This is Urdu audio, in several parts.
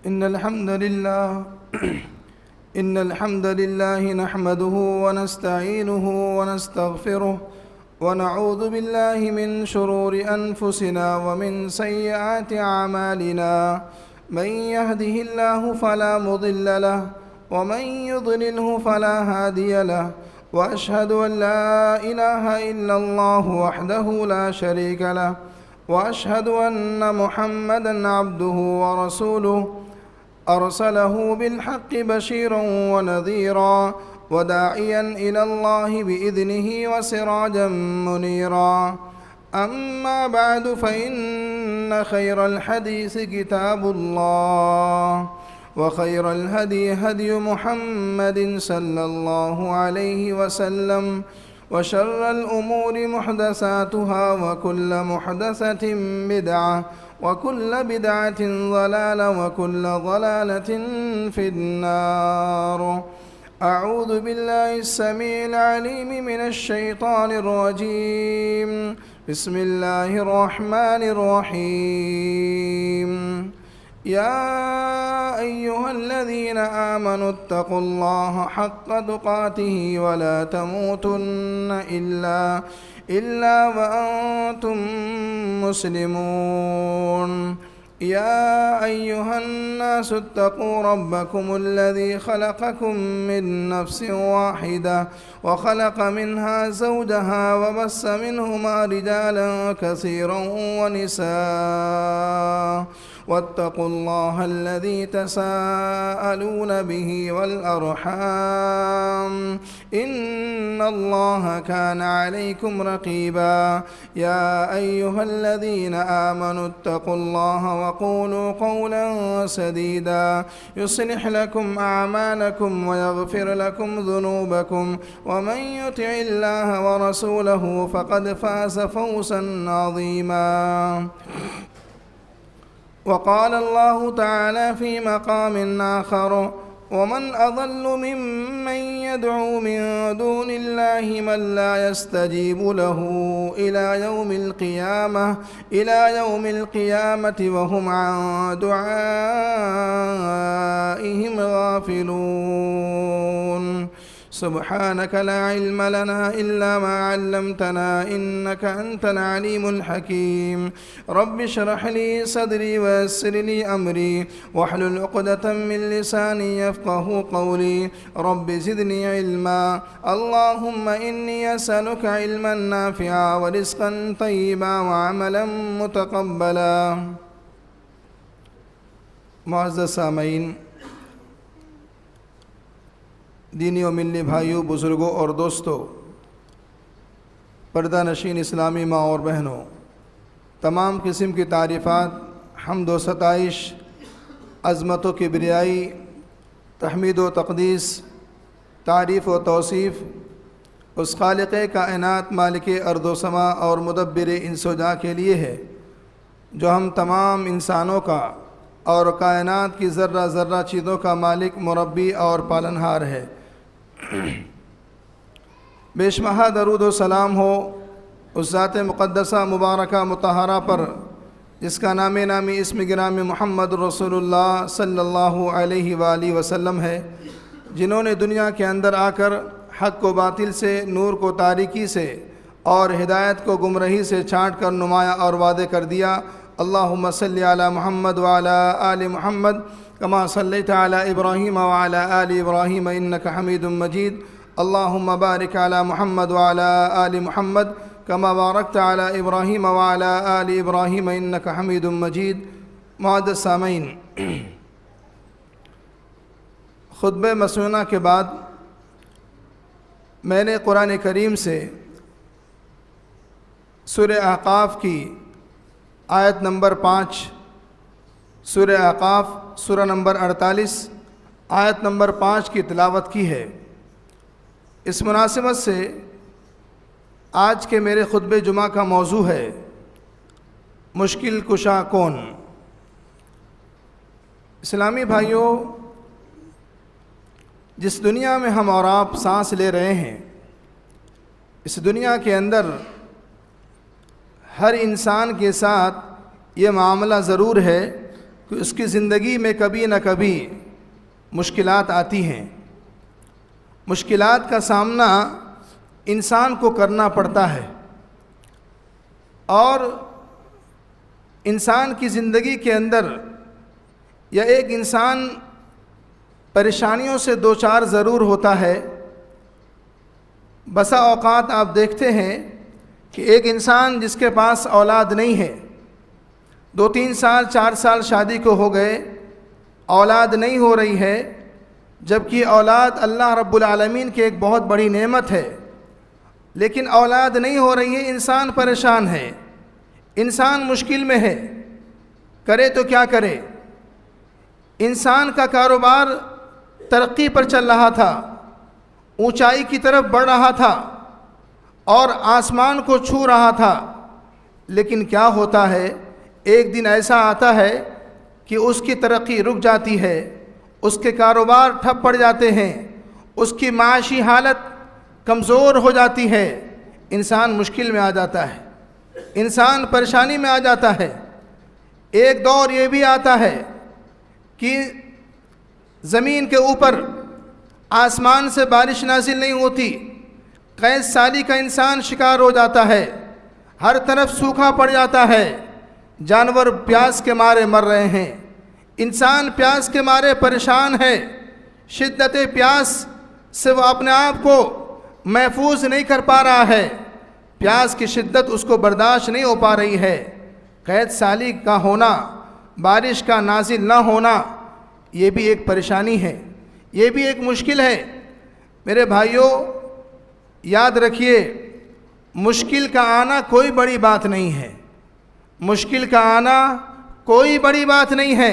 إن الحمد لله إن الحمد لله نحمده ونستعينه ونستغفره ونعوذ بالله من شرور أنفسنا ومن سيئات أعمالنا. من يهده الله فلا مضل له ومن يضلله فلا هادي له، وأشهد أن لا إله إلا الله وحده لا شريك له، وأشهد أن محمدًا عبده ورسوله أرسله بالحق بشيرا ونذيرا وداعيا إلى الله بإذنه وسراجا منيرا. أما بعد، فإن خير الحديث كتاب الله، وخير الهدي هدي محمد صلى الله عليه وسلم، وشر الأمور محدثاتها، وكل محدثة بدعة، وكل بدعة ضلالة، وكل ضلالة في النار. أعوذ بالله السميع العليم من الشيطان الرجيم. بسم الله الرحمن الرحيم. يا أيها الذين آمنوا اتقوا الله حق تقاته ولا تموتن إلا وأنتم مسلمون. يا أيها الناس اتقوا ربكم الذي خلقكم من نفس واحدة وخلق منها زوجها وبث منهما رجالا كثيرا ونساء، واتقوا الله الذي تساءلون به والأرحام، إن الله كان عليكم رقيبا. يا أيها الذين آمنوا اتقوا الله وقولوا قولا سديدا يصلح لكم أعمالكم ويغفر لكم ذنوبكم، ومن يطع الله ورسوله فقد فاز فوزا عظيما. وقال الله تعالى في مقام آخر: ومن أضل ممن يدعو من دون الله من لا يستجيب له إلى يوم القيامة وهم عن دعائهم غافلون. سبحانك لا علم لنا إلا ما علمتنا إنك أنت العليم الحكيم. رب اشرح لي صدري ويسر لي أمري واحلل عقدة من لساني يفقه قولي. رب زدني علما. اللهم إني أسألك علما نافعا ورزقا طيبا وعملا متقبلا. معزز سامعین، دینی و ملی بھائیوں، بزرگوں اور دوستوں، پردہ نشین اسلامی ماں اور بہنوں، تمام قسم کی تعریفات، حمد و ستائش، عظمت و کبریائی، تحمید و تقدیس، تعریف و توصیف اس خالق کائنات، مالک ارض و سما اور مدبر انس و جاں کے لیے ہے، جو ہم تمام انسانوں کا اور کائنات کی ذرہ ذرہ چیزوں کا مالک، مربی اور پالنہار ہے۔ بے شمار درود و سلام ہو اس ذات مقدسہ مبارکہ مطہرہ پر جس کا نامی اسم گرامی محمد رسول اللہ صلی اللہ علیہ وآلہ وسلم ہے، جنہوں نے دنیا کے اندر آ کر حق کو باطل سے، نور کو تاریکی سے اور ہدایت کو گمراہی سے چھانٹ کر نمایاں اور واضح کر دیا۔ اللہم صلی علی محمد وعلی آل محمد کما صلیت علی ابراہیم وعلی آل ابراہیم انک حمید مجید۔ اللہم بارک علی محمد وعلی آل محمد کما بارکت علی ابراہیم وعلی آل ابراہیم انک حمید مجید۔ معزز سامعین، خطبہ مسنونہ کے بعد میں نے قرآن کریم سے سورہ احقاف کی آیت نمبر 5، سورہ احقاف سورہ نمبر 48 آیت نمبر 5 کی تلاوت کی ہے۔ اس مناسبت سے آج کے میرے خطبہ جمعہ کا موضوع ہے مشکل کشا کون۔ اسلامی بھائیوں، جس دنیا میں ہم اور آپ سانس لے رہے ہیں، اس دنیا کے اندر ہر انسان کے ساتھ یہ معاملہ ضرور ہے کہ اس کی زندگی میں کبھی نہ کبھی مشکلات آتی ہیں. مشکلات کا سامنا انسان کو کرنا پڑتا ہے، اور انسان کی زندگی کے اندر یا ایک انسان پریشانیوں سے دوچار ضرور ہوتا ہے. بسا اوقات آپ دیکھتے ہیں کہ ایک انسان جس کے پاس اولاد نہیں ہے، 2-3 سال 4 سال شادی کو ہو گئے، اولاد نہیں ہو رہی ہے، جبکہ اولاد اللہ رب العالمین کی ایک بہت بڑی نعمت ہے، لیکن اولاد نہیں ہو رہی ہے. انسان پریشان ہے، انسان مشکل میں ہے، کرے تو کیا کرے. انسان کا کاروبار ترقی پر چل رہا تھا، اونچائی کی طرف بڑھ رہا تھا اور آسمان کو چھو رہا تھا، لیکن کیا ہوتا ہے، ایک دن ایسا آتا ہے کہ اس کی ترقی رک جاتی ہے، اس کے کاروبار ٹھپ پڑ جاتے ہیں، اس کی معاشی حالت کمزور ہو جاتی ہے، انسان مشکل میں آ جاتا ہے، انسان پریشانی میں آ جاتا ہے. ایک دور یہ بھی آتا ہے کہ زمین کے اوپر آسمان سے بارش نازل نہیں ہوتی، قحط سالی کا انسان شکار ہو جاتا ہے، ہر طرف سوکھا پڑ جاتا ہے، جانور پیاس کے مارے مر رہے ہیں، انسان پیاس کے مارے پریشان ہے. شدت پیاس سے وہ اپنے آپ کو محفوظ نہیں کر پا رہا ہے، پیاس کی شدت اس کو برداشت نہیں ہو پا رہی ہے. قحط سالی کا ہونا، بارش کا نازل نہ ہونا، یہ بھی ایک پریشانی ہے، یہ بھی ایک مشکل ہے. میرے بھائیوں یاد رکھیے، مشکل کا آنا کوئی بڑی بات نہیں ہے، مشکل کا آنا کوئی بڑی بات نہیں ہے،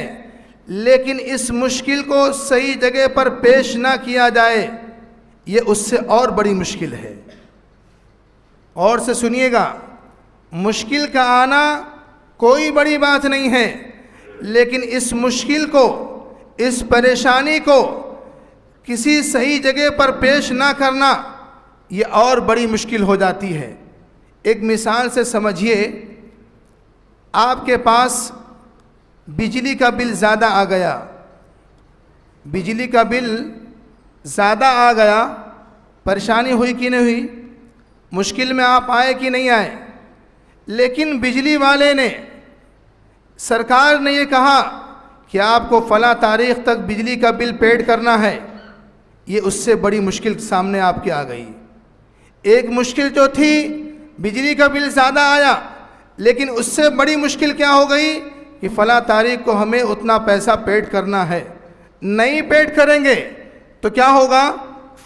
لیکن اس مشکل کو صحیح جگہ پر پیش نہ کیا جائے، یہ اس سے اور بڑی مشکل ہے. اور سے سنیے گا، مشکل کا آنا کوئی بڑی بات نہیں ہے، لیکن اس مشکل کو، اس پریشانی کو کسی صحیح جگہ پر پیش نہ کرنا، یہ اور بڑی مشکل ہو جاتی ہے. ایک مثال سے سمجھیے، آپ کے پاس بجلی کا بل زیادہ آ گیا، بجلی کا بل زیادہ آ گیا، پریشانی ہوئی کہ نہیں ہوئی، مشکل میں آپ آئے کہ نہیں آئے. لیکن بجلی والے نے، سرکار نے یہ کہا کہ آپ کو فلاں تاریخ تک بجلی کا بل پیڈ کرنا ہے، یہ اس سے بڑی مشکل سامنے آپ کے آ گئی. ایک مشکل جو تھی بجلی کا بل زیادہ آیا، لیکن اس سے بڑی مشکل کیا ہو گئی کہ فلاں تاریخ کو ہمیں اتنا پیسہ پیڈ کرنا ہے، نہیں پیڈ کریں گے تو کیا ہوگا،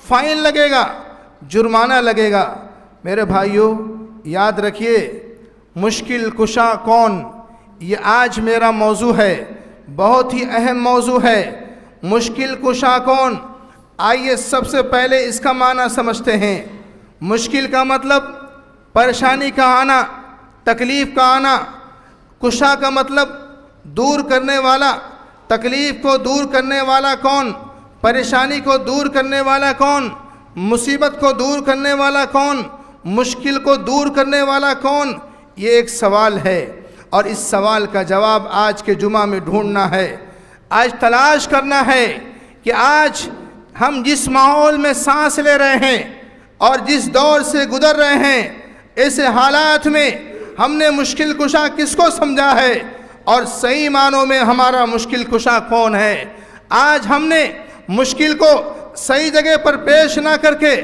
فائن لگے گا، جرمانہ لگے گا. میرے بھائیوں یاد رکھیے، مشکل کشا کون، یہ آج میرا موضوع ہے، بہت ہی اہم موضوع ہے. مشکل کشا کون؟ آئیے سب سے پہلے اس کا معنی سمجھتے ہیں. مشکل کا مطلب پریشانی کا آنا، تکلیف کا آنا. کشا کا مطلب دور کرنے والا. تکلیف کو دور کرنے والا کون؟ پریشانی کو دور کرنے والا کون؟ مصیبت کو دور کرنے والا کون؟ مشکل کو دور کرنے والا کون؟ یہ ایک سوال ہے، اور اس سوال کا جواب آج کے جمعہ میں ڈھونڈنا ہے، آج تلاش کرنا ہے کہ آج ہم جس ماحول میں سانس لے رہے ہیں اور جس دور سے گزر رہے ہیں، ایسے حالات میں ہم نے مشکل کشا کس کو سمجھا ہے، اور صحیح معنوں میں ہمارا مشکل کشا کون ہے. آج ہم نے مشکل کو صحیح جگہ پر پیش نہ کر کے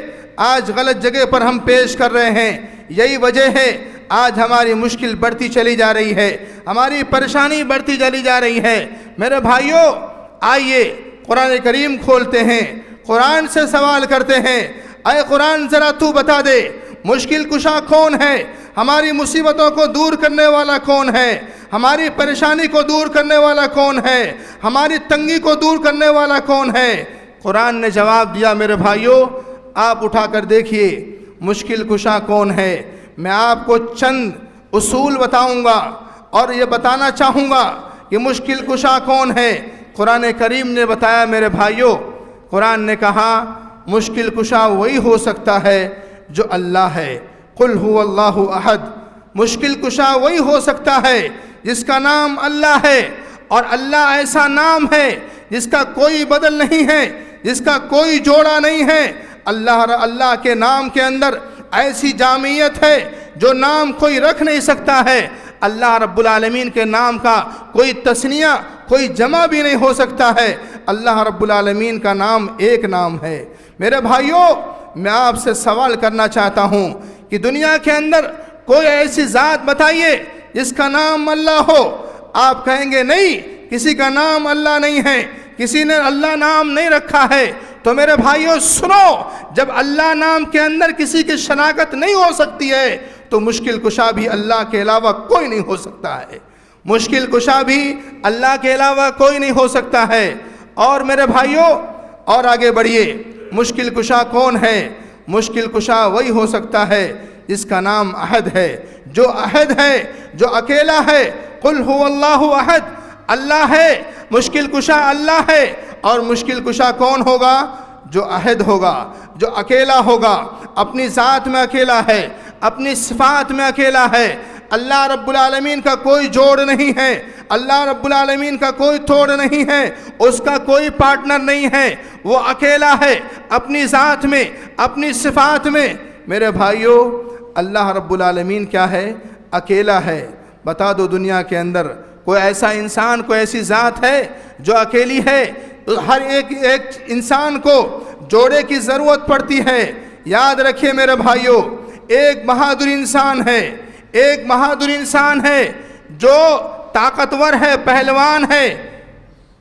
آج غلط جگہ پر ہم پیش کر رہے ہیں. یہی وجہ ہے آج ہماری مشکل بڑھتی چلی جا رہی ہے، ہماری پریشانی بڑھتی چلی جا رہی ہے. میرے بھائیوں آئیے قرآن کریم کھولتے ہیں، قرآن سے سوال کرتے ہیں، اے قرآن ذرا تو بتا دے مشکل کشا کون ہے، ہماری مصیبتوں کو دور کرنے والا کون ہے، ہماری پریشانی کو دور کرنے والا کون ہے، ہماری تنگی کو دور کرنے والا کون ہے. قرآن نے جواب دیا. میرے بھائیوں آپ اٹھا کر دیکھیے مشکل کشا کون ہے. میں آپ کو چند اصول بتاؤں گا اور یہ بتانا چاہوں گا کہ مشکل کشا کون ہے. قرآن کریم نے بتایا. میرے بھائیوں قرآن نے کہا مشکل کشا وہی ہو سکتا ہے جو اللہ ہے. قل هو اللہ احد. مشکل کشا وہی ہو سکتا ہے جس کا نام اللہ ہے، اور اللہ ایسا نام ہے جس کا کوئی بدل نہیں ہے، جس کا کوئی جوڑا نہیں ہے۔ اللہ کے نام کے اندر ایسی جامعیت ہے جو نام کوئی رکھ نہیں سکتا ہے۔ اللہ رب العالمین کے نام کا کوئی تثنیہ، کوئی جمع بھی نہیں ہو سکتا ہے۔ اللہ رب العالمین کا نام ایک نام ہے۔ میرے بھائیوں، میں آپ سے سوال کرنا چاہتا ہوں کہ دنیا کے اندر کوئی ایسی ذات بتائیے جس کا نام اللہ ہو۔ آپ کہیں گے نہیں، کسی کا نام اللہ نہیں ہے، کسی نے اللہ نام نہیں رکھا ہے۔ تو میرے بھائیوں سنو، جب اللہ نام کے اندر کسی کی شناخت نہیں ہو سکتی ہے تو مشکل کشا بھی اللہ کے علاوہ کوئی نہیں ہو سکتا ہے۔ مشکل کشا بھی اللہ کے علاوہ کوئی نہیں ہو سکتا ہے۔ اور میرے بھائیوں اور آگے بڑھیے، مشکل کشا کون ہے؟ مشکل کشا وہی ہو سکتا ہے جس کا نام احد ہے، جو احد ہے، جو اکیلا ہے۔ قل هو اللہ احد، اللہ ہے، مشکل کشا اللہ ہے۔ اور مشکل کشا کون ہوگا؟ جو احد ہوگا، جو اکیلا ہوگا، اپنی ذات میں اکیلا ہے، اپنی صفات میں اکیلا ہے۔ اللہ رب العالمین کا کوئی جوڑ نہیں ہے، اللہ رب العالمین کا کوئی توڑ نہیں ہے، اس کا کوئی پارٹنر نہیں ہے، وہ اکیلا ہے اپنی ذات میں، اپنی صفات میں۔ میرے بھائیوں، اللہ رب العالمین کیا ہے؟ اکیلا ہے۔ بتا دو دنیا کے اندر کوئی ایسا انسان، کوئی ایسی ذات ہے جو اکیلی ہے؟ ہر ایک انسان کو جوڑے کی ضرورت پڑتی ہے۔ یاد رکھیے میرے بھائیوں، ایک بہادر انسان ہے، ایک بہادر انسان ہے جو طاقتور ہے، پہلوان ہے۔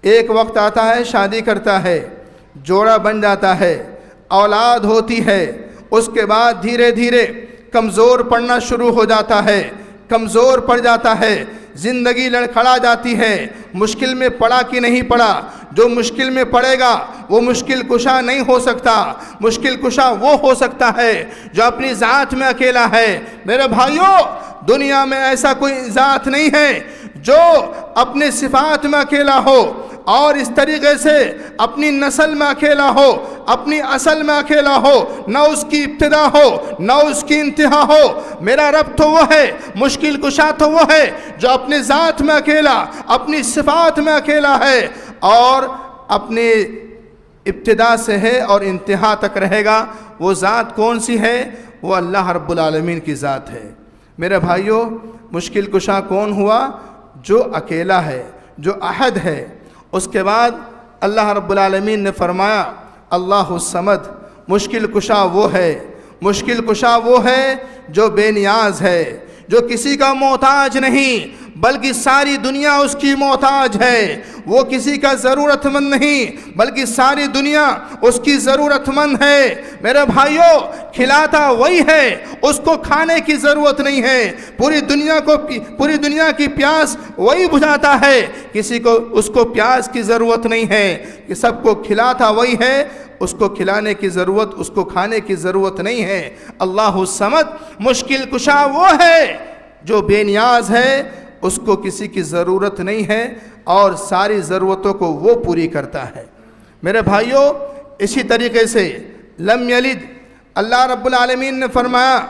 ایک وقت آتا ہے، شادی کرتا ہے، جوڑا بن جاتا ہے، اولاد ہوتی ہے، اس کے بعد دھیرے دھیرے کمزور پڑنا شروع ہو جاتا ہے، کمزور پڑ جاتا ہے، زندگی لڑکھڑا جاتی ہے۔ مشکل میں پڑا کہ نہیں پڑا؟ جو مشکل میں پڑے گا وہ مشکل کشا نہیں ہو سکتا۔ مشکل کشا وہ ہو سکتا ہے جو اپنی ذات میں اکیلا ہے۔ میرے بھائیوں، دنیا میں ایسا کوئی ذات نہیں ہے جو اپنے صفات میں اکیلا ہو اور اس طریقے سے اپنی نسل میں اکیلا ہو، اپنی اصل میں اکیلا ہو، نہ اس کی ابتدا ہو نہ اس کی انتہا ہو۔ میرا رب تو وہ ہے، مشکل کشا تو وہ ہے جو اپنی ذات میں اکیلا، اپنی صفات میں اکیلا ہے اور اپنی ابتدا سے ہے اور انتہا تک رہے گا۔ وہ ذات کون سی ہے؟ وہ اللہ رب العالمین کی ذات ہے۔ میرے بھائیوں، مشکل کشا کون ہوا؟ جو اکیلا ہے، جو احد ہے۔ اس کے بعد اللہ رب العالمین نے فرمایا اللہ الصمد، مشکل کشا وہ ہے، مشکل کشا وہ ہے جو بے نیاز ہے، جو کسی کا محتاج نہیں بلکہ ساری دنیا اس کی محتاج ہے۔ وہ کسی کا ضرورت مند نہیں بلکہ ساری دنیا اس کی ضرورت مند ہے۔ میرے بھائیوں، کھلاتا وہی ہے، اس کو کھانے کی ضرورت نہیں ہے۔ پوری دنیا کی پیاس وہی بجھاتا ہے، کسی کو اس کو پیاس کی ضرورت نہیں ہے، کہ سب کو کھلاتا وہی ہے، اس کو کھلانے کی ضرورت، اس کو کھانے کی ضرورت نہیں ہے۔ اللہ الصمد، مشکل کشا وہ ہے جو بے نیاز ہے، اس کو کسی کی ضرورت نہیں ہے اور ساری ضرورتوں کو وہ پوری کرتا ہے۔ میرے بھائیوں، اسی طریقے سے لم یلد، اللہ رب العالمین نے فرمایا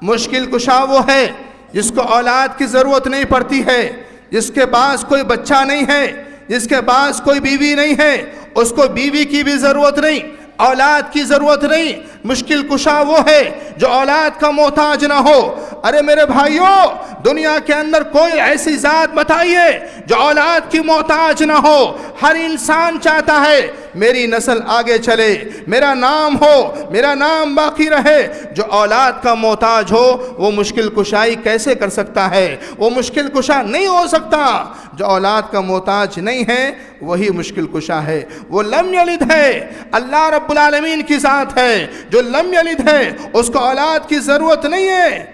مشکل کشا وہ ہے جس کو اولاد کی ضرورت نہیں پڑتی ہے، جس کے پاس کوئی بچہ نہیں ہے، جس کے پاس کوئی بیوی نہیں ہے، اس کو بیوی کی بھی ضرورت نہیں، اولاد کی ضرورت نہیں۔ مشکل کشا وہ ہے جو اولاد کا محتاج نہ ہو۔ ارے میرے بھائیوں، دنیا کے اندر کوئی ایسی ذات بتائیے جو اولاد کی محتاج نہ ہو۔ ہر انسان چاہتا ہے میری نسل آگے چلے، میرا نام ہو، میرا نام باقی رہے۔ جو اولاد کا محتاج ہو وہ مشکل کشائی کیسے کر سکتا ہے؟ وہ مشکل کشا نہیں ہو سکتا۔ جو اولاد کا محتاج نہیں ہے وہی مشکل کشا ہے۔ وہ لم یلد ہے، اللہ رب العالمین کی ذات ہے جو لم یلد ہے، اس کو اولاد کی ضرورت نہیں ہے۔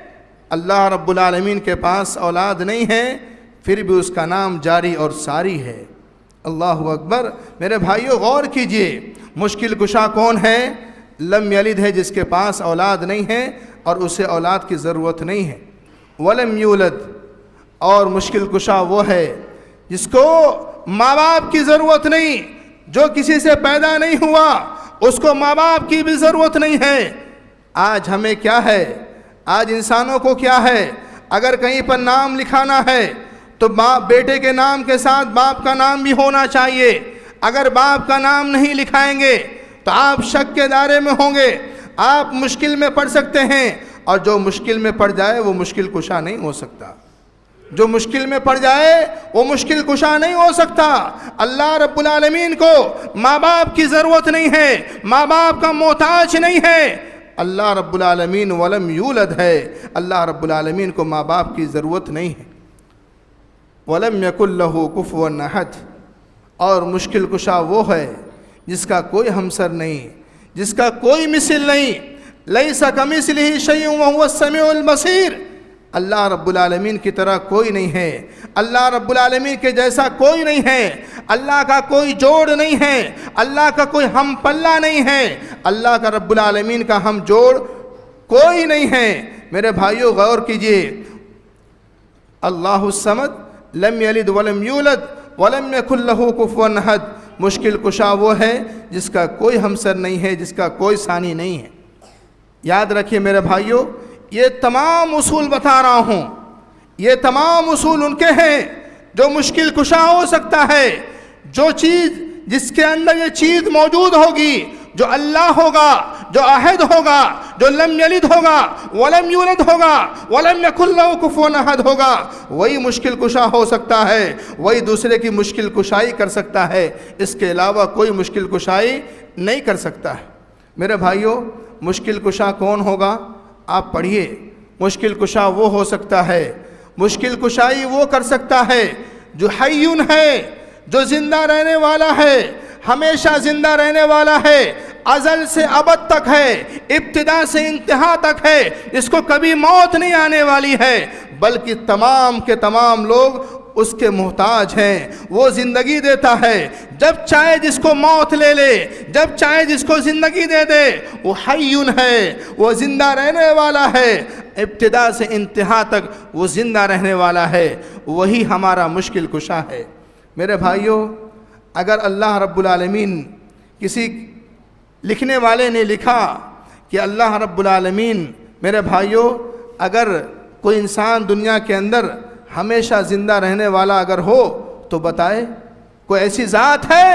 اللہ رب العالمین کے پاس اولاد نہیں ہے، پھر بھی اس کا نام جاری اور ساری ہے۔ اللہ اکبر۔ میرے بھائیوں، غور کیجئے، مشکل کشا کون ہے؟ لم یلد ہے، جس کے پاس اولاد نہیں ہے اور اسے اولاد کی ضرورت نہیں ہے۔ ولم یولد، اور مشکل کشا وہ ہے جس کو ماں باپ کی ضرورت نہیں، جو کسی سے پیدا نہیں ہوا، اس کو ماں باپ کی بھی ضرورت نہیں ہے۔ آج ہمیں کیا ہے؟ آج انسانوں کو کیا ہے؟ اگر کہیں پر نام لکھانا ہے تو بیٹے کے نام کے ساتھ باپ کا نام بھی ہونا چاہیے. اگر باپ کا نام نہیں لکھائیں گے تو آپ شک کے دائرے میں ہوں گے، آپ مشکل میں پڑ سکتے ہیں، اور جو مشکل میں پڑ جائے وہ مشکل کشا نہیں ہو سکتا. جو مشکل میں پڑ جائے وہ مشکل کشا نہیں ہو سکتا. اللہ رب العالمین کو ماں باپ کی ضرورت نہیں ہے، ماں باپ کا محتاج نہیں ہے. اللہ رب العالمین ولم یولد ہے، اللہ رب العالمین کو ماں باپ کی ضرورت نہیں ہے. ولم یکن لہ کفوا احد، اور مشکل کشا وہ ہے جس کا کوئی ہمسر نہیں، جس کا کوئی مثل نہیں. لیس کمثلہ شیء وہو السمیع البصیر، اللہ رب العالمین کی طرح کوئی نہیں ہے، اللہ رب العالمین کے جیسا کوئی نہیں ہے، اللہ کا کوئی جوڑ نہیں ہے، اللہ کا کوئی ہم پلہ نہیں ہے، اللہ کا رب العالمین کا ہم جوڑ کوئی نہیں ہے. میرے بھائیوں غور کیجئے، اللہ الصمد لم یلد ولم یولد ولم یکن لہ کفوا احد. مشکل کشا وہ ہے جس کا کوئی ہمسر نہیں ہے، جس کا کوئی ثانی نہیں ہے. یاد رکھیے میرے بھائیوں، یہ تمام اصول بتا رہا ہوں، یہ تمام اصول ان کے ہیں جو مشکل کشا ہو سکتا ہے. جو چیز جس کے اندر یہ چیز موجود ہوگی، جو اللہ ہوگا، جو احد ہوگا، جو لم یلد ہوگا، ولم یولد ہوگا، ولم یکن لہ کفوا احد ہوگا، وہی مشکل کشا ہو سکتا ہے، وہی دوسرے کی مشکل کشائی کر سکتا ہے. اس کے علاوہ کوئی مشکل کشائی نہیں کر سکتا ہے. میرے بھائیوں مشکل کشا کون ہوگا؟ آپ پڑھیے. مشکل کشا وہ ہو سکتا ہے، مشکل کشائی وہ کر سکتا ہے جو حیٌ ہے، جو زندہ رہنے والا ہے، ہمیشہ زندہ رہنے والا ہے، ازل سے ابد تک ہے، ابتدا سے انتہا تک ہے، اس کو کبھی موت نہیں آنے والی ہے، بلکہ تمام کے تمام لوگ اس کے محتاج ہیں. وہ زندگی دیتا ہے، جب چاہے جس کو موت لے لے، جب چاہے جس کو زندگی دے دے. وہ حیٌ ہے، وہ زندہ رہنے والا ہے، ابتدا سے انتہا تک وہ زندہ رہنے والا ہے. وہی ہمارا مشکل کشا ہے. میرے بھائیوں اگر اللہ رب العالمین، کسی لکھنے والے نے لکھا کہ اللہ رب العالمین، میرے بھائیوں اگر کوئی انسان دنیا کے اندر ہمیشہ زندہ رہنے والا اگر ہو تو بتائے کوئی ایسی ذات ہے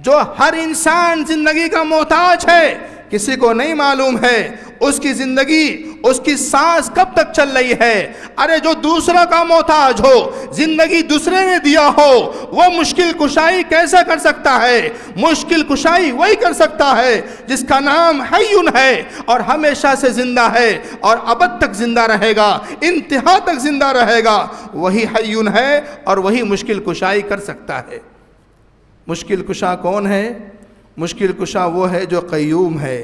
جو ہر انسان زندگی کا محتاج ہے؟ کسی کو نہیں معلوم ہے اس کی زندگی، اس کی سانس کب تک چل رہی ہے. ارے جو دوسرا کا محتاج ہو، زندگی دوسرے نے دیا ہو، وہ مشکل کشائی کیسا کر سکتا ہے؟ مشکل کشائی وہی کر سکتا ہے جس کا نام حیٌ ہے اور ہمیشہ سے زندہ ہے اور ابد تک زندہ رہے گا، انتہا تک زندہ رہے گا. وہی حیٌ ہے اور وہی مشکل کشائی کر سکتا ہے. مشکل کشا کون ہے؟ مشکل کشا وہ ہے جو قیوم ہے،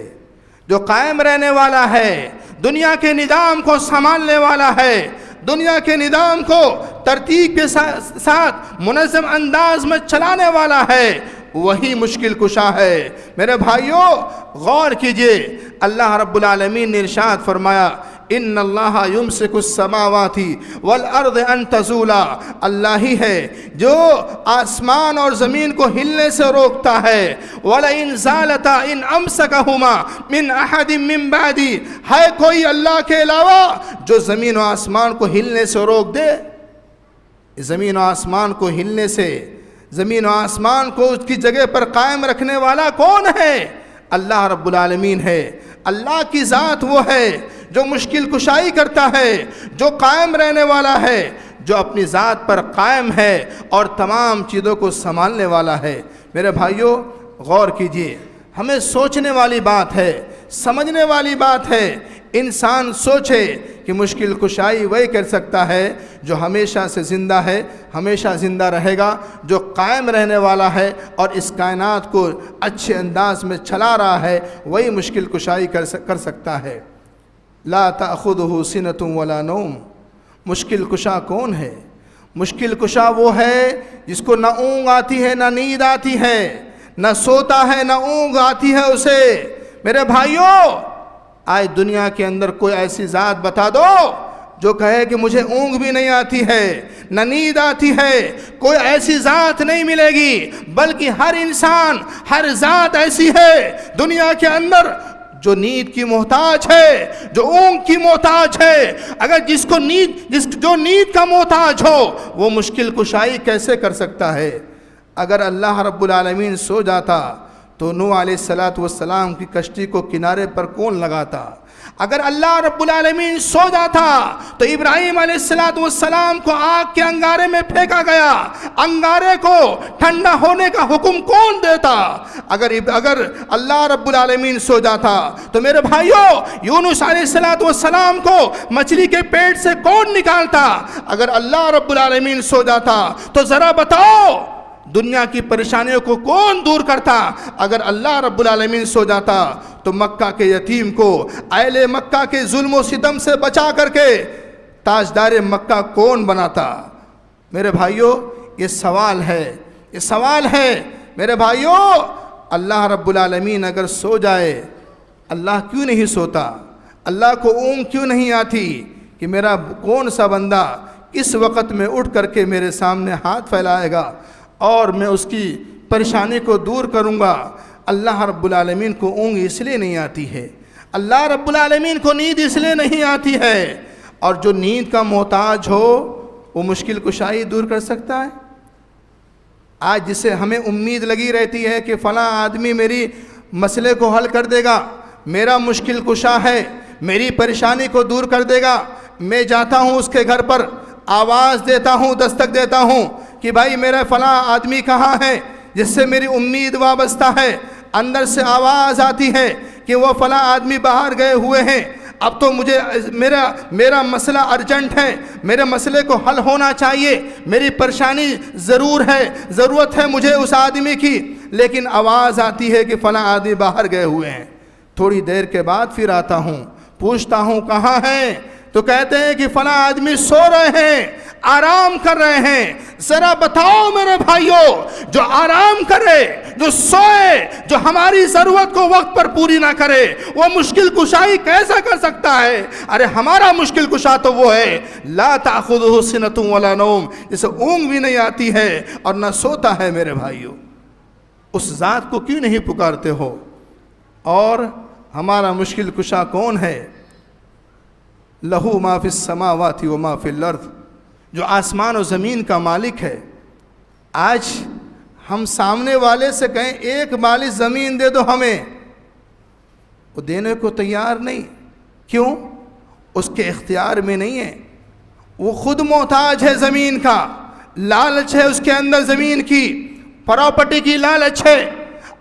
جو قائم رہنے والا ہے، دنیا کے نظام کو سنبھالنے والا ہے، دنیا کے نظام کو ترتیب کے ساتھ منظم انداز میں چلانے والا ہے. وہی مشکل کشا ہے. میرے بھائیوں غور کیجئے، اللہ رب العالمین نے ارشاد فرمایا ان اللہ یمسک السماوات والارض ان تزولا. اللہ ہی ہے جو آسمان اور زمین کو ہلنے سے روکتا ہے. وَلَئِنْ زَالَتَا إِنْ أَمْسَكَهُمَا مِنْ أَحَدٍ مِّن بَعْدِي. ہے کوئی اللہ کے علاوہ جو زمین و آسمان کو ہلنے سے روک دے؟ زمین و آسمان کو ہلنے سے، زمین و آسمان کو اس کی جگہ پر قائم رکھنے والا کون ہے؟ اللہ رب العالمین ہے. اللہ کی ذات وہ ہے جو مشکل کشائی کرتا ہے، جو قائم رہنے والا ہے، جو اپنی ذات پر قائم ہے اور تمام چیزوں کو سنبھالنے والا ہے. میرے بھائیوں غور کیجئے، ہمیں سوچنے والی بات ہے، سمجھنے والی بات ہے. انسان سوچے کہ مشکل کشائی وہی کر سکتا ہے جو ہمیشہ سے زندہ ہے، ہمیشہ زندہ رہے گا، جو قائم رہنے والا ہے اور اس کائنات کو اچھے انداز میں چلا رہا ہے، وہی مشکل کشائی کر سکتا ہے. لا تأخذہ سنۃ ولا نوم. مشکل کشا کون ہے؟ مشکل کشا وہ ہے جس کو نہ اونگ آتی ہے، نہ نیند آتی ہے، نہ سوتا ہے، نہ اونگ آتی ہے اسے. میرے بھائیوں آج دنیا کے اندر کوئی ایسی ذات بتا دو جو کہے کہ مجھے اونگ بھی نہیں آتی ہے، نہ نیند آتی ہے. کوئی ایسی ذات نہیں ملے گی، بلکہ ہر انسان، ہر ذات ایسی ہے دنیا کے اندر جو نیند کی محتاج ہے، جو اونگ کی محتاج ہے، اگر جو نیند کا محتاج ہو وہ مشکل کشائی کیسے کر سکتا ہے؟ اگر اللہ رب العالمین سو جاتا تو نوح علیہ السلام کی کشتی کو کنارے پر کون لگاتا؟ اگر اللہ رب العالمین سو جاتا تو ابراہیم علیہ السلام کو آگ کے انگارے میں پھینکا گیا، انگارے کو ٹھنڈا ہونے کا حکم کون دیتا؟ اگر اللہ رب العالمین سو جاتا تو میرے بھائیوں یونس علیہ السلام کو مچھلی کے پیٹ سے کون نکالتا؟ اگر اللہ رب العالمین سو جاتا تو ذرا بتاؤ دنیا کی پریشانیوں کو کون دور کرتا؟ اگر اللہ رب العالمین سو جاتا تو مکہ کے یتیم کو اہل مکہ کے ظلم و ستم سے بچا کر کے تاجدار مکہ کون بناتا؟ میرے بھائیوں یہ سوال ہے میرے بھائیوں، اللہ رب العالمین اگر سو جائے، اللہ کیوں نہیں سوتا؟ اللہ کو اونگ کیوں نہیں آتی کہ میرا کون سا بندہ کس وقت میں اٹھ کر کے میرے سامنے ہاتھ پھیلائے گا اور میں اس کی پریشانی کو دور کروں گا؟ اللہ رب العالمین کو اونگ اس لیے نہیں آتی ہے، اللہ رب العالمین کو نیند اس لیے نہیں آتی ہے، اور جو نیند کا محتاج ہو وہ مشکل کشائی دور کر سکتا ہے؟ آج جسے ہمیں امید لگی رہتی ہے کہ فلاں آدمی میری مسئلے کو حل کر دے گا، میرا مشکل کشا ہے، میری پریشانی کو دور کر دے گا، میں جاتا ہوں اس کے گھر پر، آواز دیتا ہوں، دستک دیتا ہوں کہ بھائی میرا فلاں آدمی کہاں ہے جس سے میری امید وابستہ ہے، اندر سے آواز آتی ہے کہ وہ فلاں آدمی باہر گئے ہوئے ہیں، اب تو مجھے میرا مسئلہ ارجنٹ ہے، میرے مسئلے کو حل ہونا چاہیے، میری پریشانی ضرورت ہے مجھے اس آدمی کی، لیکن آواز آتی ہے کہ فلاں آدمی باہر گئے ہوئے ہیں۔ تھوڑی دیر کے بعد پھر آتا ہوں، پوچھتا ہوں کہاں ہیں، تو کہتے ہیں کہ فلاں آدمی سو رہے ہیں، آرام کر رہے ہیں۔ ذرا بتاؤ میرے بھائیوں، جو آرام کرے، جو سوئے، جو ہماری ضرورت کو وقت پر پوری نہ کرے، وہ مشکل کشائی کیسا کر سکتا ہے؟ ارے ہمارا مشکل کشا تو وہ ہے لا تأخذہ سنۃ ولا نوم، جسے اونگ بھی نہیں آتی ہے اور نہ سوتا ہے۔ میرے بھائیوں اس ذات کو کیوں نہیں پکارتے ہو؟ اور ہمارا مشکل کشا کون ہے؟ لہو ما فی السماوات و ما فی الارض، جو آسمان و زمین کا مالک ہے۔ آج ہم سامنے والے سے کہیں ایک مالی زمین دے دو ہمیں، وہ دینے کو تیار نہیں۔ کیوں؟ اس کے اختیار میں نہیں ہے، وہ خود محتاج ہے زمین کا، لالچ ہے اس کے اندر، زمین کی پراپرٹی کی لالچ ہے۔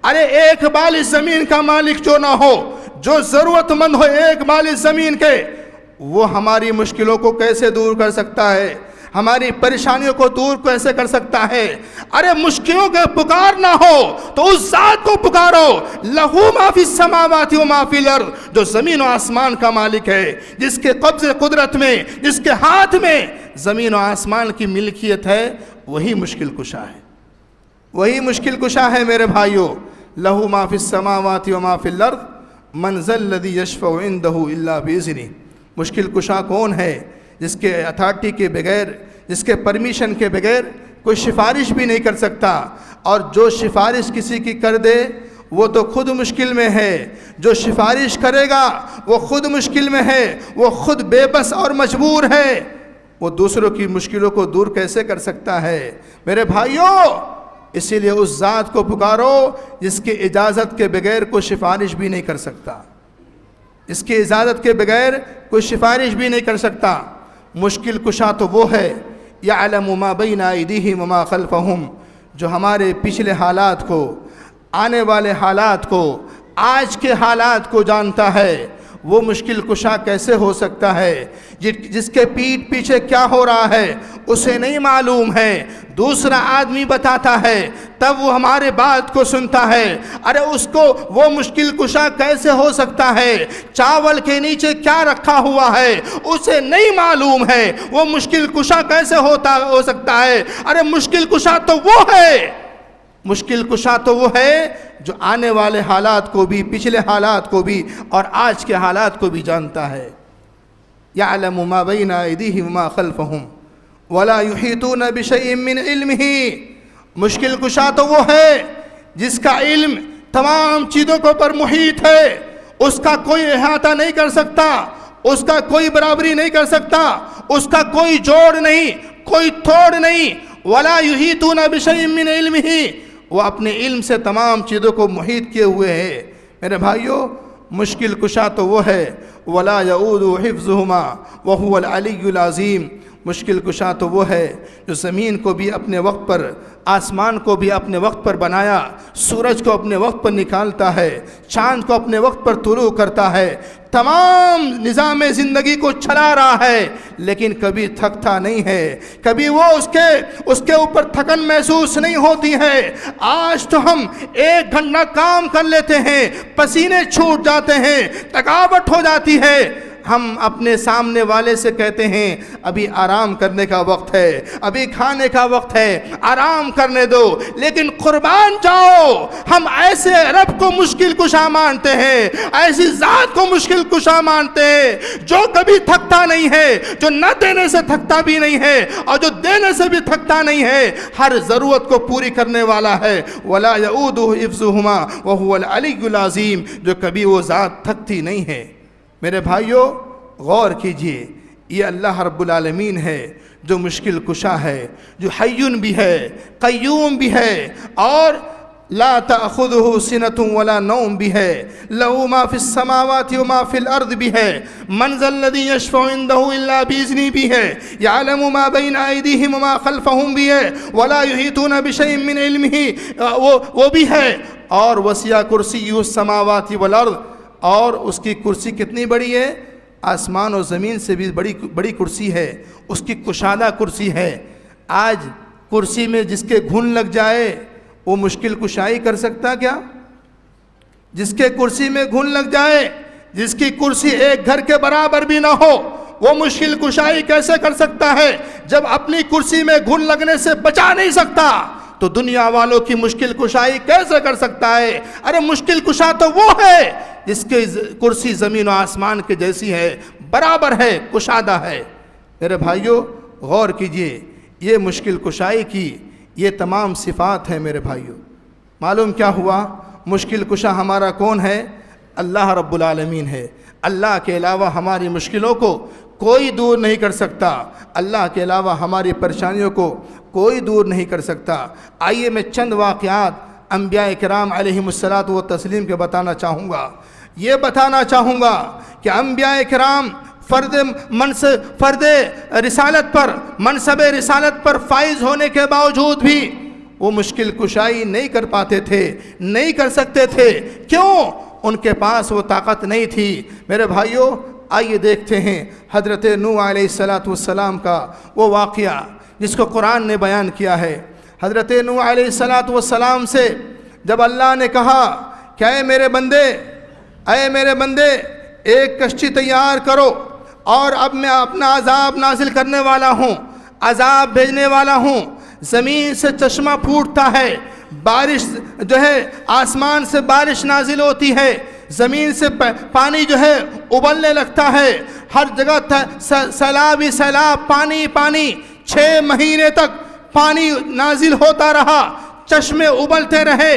ارے ایک بالی زمین کا مالک جو نہ ہو، جو ضرورت مند ہو ایک بالی زمین کے، وہ ہماری مشکلوں کو کیسے دور کر سکتا ہے؟ ہماری پریشانیوں کو دور کیسے کر سکتا ہے؟ ارے مشکلوں کا پکار نہ ہو تو اس ذات کو پکارو، لہو ما فی السماوات و ما فی الارض، جو زمین و آسمان کا مالک ہے، جس کے قبضے قدرت میں، جس کے ہاتھ میں زمین و آسمان کی ملکیت ہے، وہی مشکل کشا ہے، وہی مشکل کشا ہے۔ میرے بھائیوں لہو ما فی السماوات و ما فی الارض من ذا الذی یشفع عندہ الا باذنہ، مشکل کشا کون ہے جس کے اتھارٹی کے بغیر، جس کے پرمیشن کے بغیر کوئی سفارش بھی نہیں کر سکتا، اور جو سفارش کسی کی کر دے وہ تو خود مشکل میں ہے، جو سفارش کرے گا وہ خود مشکل میں ہے، وہ خود بے بس اور مجبور ہے، وہ دوسروں کی مشکلوں کو دور کیسے کر سکتا ہے؟ میرے بھائیوں اسی لیے اس ذات کو پکارو جس کی اجازت کے بغیر کوئی سفارش بھی نہیں کر سکتا، اس کی اجازت کے بغیر کوئی سفارش بھی نہیں کر سکتا۔ مشکل کشا تو وہ ہے یعلم ما بین ایدیہم وما خلفہم، جو ہمارے پچھلے حالات کو، آنے والے حالات کو، آج کے حالات کو جانتا ہے۔ وہ مشکل کشا کیسے ہو سکتا ہے جس کے پیٹھ پیچھے کیا ہو رہا ہے اسے نہیں معلوم ہے، دوسرا آدمی بتاتا ہے تب وہ ہمارے بات کو سنتا ہے۔ ارے اس کو وہ مشکل کشا کیسے ہو سکتا ہے؟ چاول کے نیچے کیا رکھا ہوا ہے اسے نہیں معلوم ہے، وہ مشکل کشا کیسے ہو سکتا ہے؟ ارے مشکل کشا تو وہ ہے، مشکل کشا تو وہ ہے جو آنے والے حالات کو بھی، پچھلے حالات کو بھی اور آج کے حالات کو بھی جانتا ہے۔ یعلم ما بین ایدیہم وما خلفہم ولا یحیطون بشیء من علمہ، مشکل کشا تو وہ ہے جس کا علم تمام چیزوں کو پر محیط ہے، اس کا کوئی احاطہ نہیں کر سکتا، اس کا کوئی برابری نہیں کر سکتا، اس کا کوئی جوڑ نہیں، کوئی توڑ نہیں۔ وَلَا يُحِيطُونَ بِشَيْءٍ مِّنْ عِلْمِهِ، وہ اپنے علم سے تمام چیزوں کو محیط کیے ہوئے ہیں۔ میرے بھائیوں، مشکل کشا تو وہ ہے وَلَا يَؤُودُ حِفْظُهُمَا وَهُوَ الْعَلِيُّ الْعَظِيمُ، مشکل کشا تو وہ ہے جو زمین کو بھی اپنے وقت پر، آسمان کو بھی اپنے وقت پر بنایا، سورج کو اپنے وقت پر نکالتا ہے، چاند کو اپنے وقت پر طلوع کرتا ہے، تمام نظام زندگی کو چلا رہا ہے، لیکن کبھی تھکتا نہیں ہے، کبھی وہ اس کے اوپر تھکن محسوس نہیں ہوتی ہے۔ آج تو ہم 1 گھنٹہ کام کر لیتے ہیں، پسینے چھوٹ جاتے ہیں، تھکاوٹ ہو جاتی ہے، ہم اپنے سامنے والے سے کہتے ہیں ابھی آرام کرنے کا وقت ہے، ابھی کھانے کا وقت ہے، آرام کرنے دو، لیکن قربان جاؤ ہم ایسے رب کو مشکل کشا مانتے ہیں، ایسی ذات کو مشکل کشا مانتے ہیں جو کبھی تھکتا نہیں ہے، جو نہ دینے سے تھکتا بھی نہیں ہے اور جو دینے سے بھی تھکتا نہیں ہے، ہر ضرورت کو پوری کرنے والا ہے۔ وَلَا يَؤُودُهُ حِفْظُهُمَا وَهُوَ الْعَلِيُّ الْعَظِيمُ، جو کبھی وہ ذات تھکتی نہیں ہے۔ میرے بھائیوں، غور کیجئے، یہ اللہ رب العالمین ہے جو مشکل کشا ہے، جو حیٌ بھی ہے، قیوم بھی ہے، اور لا تأخذہ سنۃ ولا نوم بھی ہے، لہ ما فی السماوات وما فی الارض بھی ہے، من ذا الذی یشفع عندہ الا باذنہ بھی ہے، یعلم ما بین ایدیہم وما خلفہم بھی ہے، ولا یحیطون بشیء من علمہ وہ بھی ہے، اور وسع کرسیہ السماوات والارض، اور اس کی کرسی کتنی بڑی ہے؟ آسمان و زمین سے بھی بڑی کرسی ہے، اس کی کشادہ کرسی ہے۔ آج کرسی میں جس کے گھن لگ جائے وہ مشکل کشائی کر سکتا کیا؟ جس کے کرسی میں گھن لگ جائے، جس کی کرسی ایک گھر کے برابر بھی نہ ہو، وہ مشکل کشائی کیسے کر سکتا ہے؟ جب اپنی کرسی میں گھن لگنے سے بچا نہیں سکتا تو دنیا والوں کی مشکل کشائی کیسے کر سکتا ہے؟ ارے مشکل کشا تو وہ ہے جس کی کرسی زمین و آسمان کے جیسی ہے، برابر ہے، کشادہ ہے۔ میرے بھائیوں، غور کیجئے، یہ مشکل کشائی کی یہ تمام صفات ہیں۔ میرے بھائیوں، معلوم کیا ہوا؟ مشکل کشا ہمارا کون ہے؟ اللہ رب العالمین ہے۔ اللہ کے علاوہ ہماری مشکلوں کو کوئی دور نہیں کر سکتا، اللہ کے علاوہ ہماری پریشانیوں کو کوئی دور نہیں کر سکتا۔ آئیے میں چند واقعات انبیاء کرام علیہم الصلاۃ والتسلیم کے بتانا چاہوں گا۔ یہ بتانا چاہوں گا کہ انبیاء کرام فرد رسالت پر، منصب رسالت پر فائز ہونے کے باوجود بھی وہ مشکل کشائی نہیں کر پاتے تھے، نہیں کر سکتے تھے۔ کیوں؟ ان کے پاس وہ طاقت نہیں تھی۔ میرے بھائیوں، آئیے دیکھتے ہیں حضرت نوح علیہ السلام کا وہ واقعہ جس کو قرآن نے بیان کیا ہے۔ حضرت نوح علیہ السلام سے جب اللہ نے کہا کہ اے میرے بندے ایک کشتی تیار کرو، اور اب میں اپنا عذاب نازل کرنے والا ہوں، عذاب بھیجنے والا ہوں، زمین سے چشمہ پھوٹتا ہے، بارش جو ہے آسمان سے بارش نازل ہوتی ہے، زمین سے پانی جو ہے ابلنے لگتا ہے، ہر جگہ سیلاب ہی سیلاب، پانی 6 مہینے تک پانی نازل ہوتا رہا، چشمے ابلتے رہے،